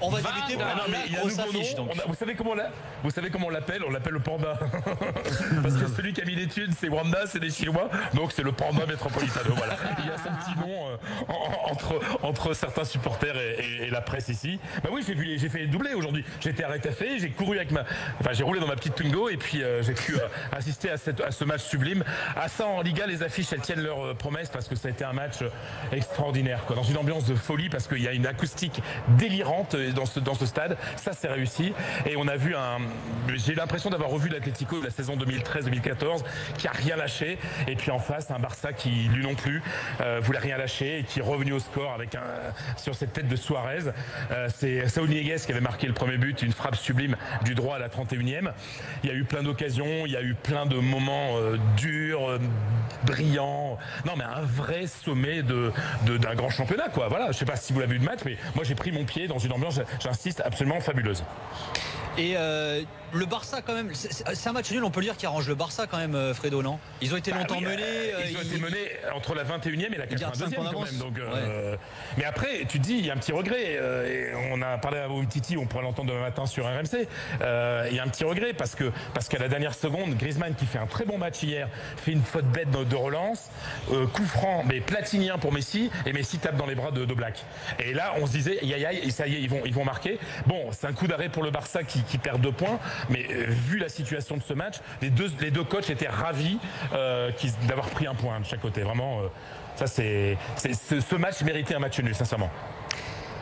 On va débuter par la grosse affiche. Vous savez comment on l'appelle? On l'appelle le panda. Parce que celui qui a mis l'étude, c'est Wanda, c'est des Chinois. Donc c'est le panda Metropolitano. Voilà. Il y a son petit nom entre certains supporters et la presse ici. Bah oui, j'ai fait doubler aujourd'hui. J'étais arrêté café, j'ai couru avec j'ai roulé dans ma petite Twingo et puis j'ai pu assister à ce match sublime. À ça, en Liga, les affiches, elles tiennent leurs promesses parce que ça a été un match extraordinaire, quoi, dans une ambiance de folie parce qu'il y a une acoustique délirante dans ce stade. Ça, c'est réussi. Et on a vu j'ai l'impression d'avoir revu l'Atlético de la saison 2013-2014 qui a rien lâché. Et puis en face, un Barça qui, lui non plus, voulait rien lâcher et qui est revenu au score avec sur cette tête de Suarez. C'est Saúl Ñíguez qui avait marqué le premier but, une frappe sublime du droit à la 31e. Il y a eu plein d'occasions, il y a eu plein de moments durs, brillants. Non, mais un vrai sommet d'un grand championnat, quoi. Voilà, je sais pas si vous l'avez vu le match, mais moi j'ai pris mon pied dans une ambiance, j'insiste, absolument fabuleuse. Et le Barça quand même, c'est un match nul, on peut dire, qui arrange le Barça quand même, Fredo, non? Ils ont été longtemps menés. Ils ont été menés entre la 21e et la 82e quand même. Donc, mais après, tu te dis, il y a un petit regret. Et on a parlé à Umtiti, on pourra l'entendre demain matin sur RMC. Il y a un petit regret parce qu'à la dernière seconde, Griezmann, qui fait un très bon match hier, fait une faute bête de relance, coup franc, mais platinien pour Messi, et Messi tape dans les bras de Black. Et là, on se disait, ça y est, ils vont marquer. Bon, c'est un coup d'arrêt pour le Barça qui perd 2 points, mais vu la situation de ce match, les deux coachs étaient ravis d'avoir pris un point de chaque côté. Vraiment, ce match méritait un match nul, sincèrement.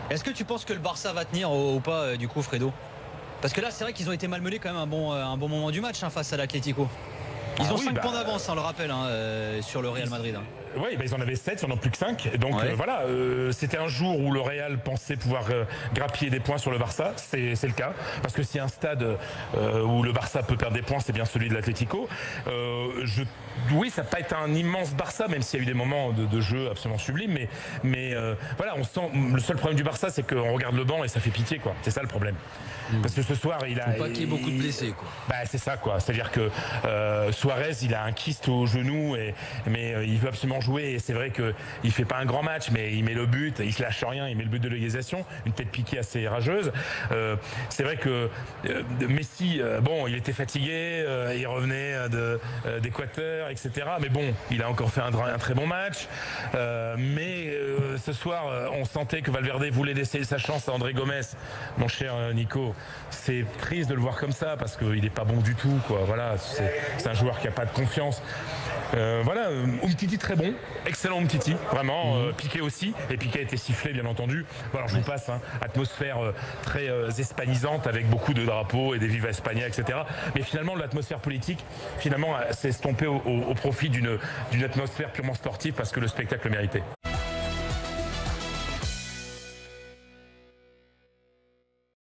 Est-ce que tu penses que le Barça va tenir ou pas, du coup, Fredo? Parce que là, c'est vrai qu'ils ont été malmenés quand même un bon moment du match, face à l'Atlético. Ils ont 5 points d'avance, on le rappelle, sur le Real Madrid. Oui, ils en avaient 7, ils n'en ont plus que 5. Donc voilà, c'était un jour où le Real pensait pouvoir grappiller des points sur le Barça. C'est le cas. Parce que s'il y a un stade où le Barça peut perdre des points, c'est bien celui de l'Atlético. Oui, ça n'a pas été un immense Barça, même s'il y a eu des moments de jeu absolument sublimes. Mais voilà, on sent. Le seul problème du Barça, c'est qu'on regarde le banc et ça fait pitié, quoi. C'est ça le problème. Parce que ce soir, il a. Faut pas qu'il y ait beaucoup de blessés, quoi. Bah, c'est ça, quoi. C'est-à-dire que Suarez, il a un kyste au genou, mais il veut absolument jouer. Et c'est vrai qu'il fait pas un grand match, mais il met le but, il se lâche rien, il met le but de l'égalisation, une tête piquée assez rageuse. C'est vrai que Messi, bon, il était fatigué, il revenait d'Équateur, etc. Mais bon, il a encore fait un très bon match. Mais ce soir, on sentait que Valverde voulait laisser sa chance à André Gomes, mon cher Nico. C'est triste de le voir comme ça parce qu'il n'est pas bon du tout, quoi. Voilà, c'est un joueur qui n'a pas de confiance. Voilà, Umtiti très bon, excellent Umtiti, vraiment. Piqué aussi, et Piqué a été sifflé, bien entendu. Bon, alors je vous passe, atmosphère très hispanisante avec beaucoup de drapeaux et des Viva España, etc. Mais finalement, l'atmosphère politique, finalement, s'est estompée au profit d'une atmosphère purement sportive parce que le spectacle le méritait.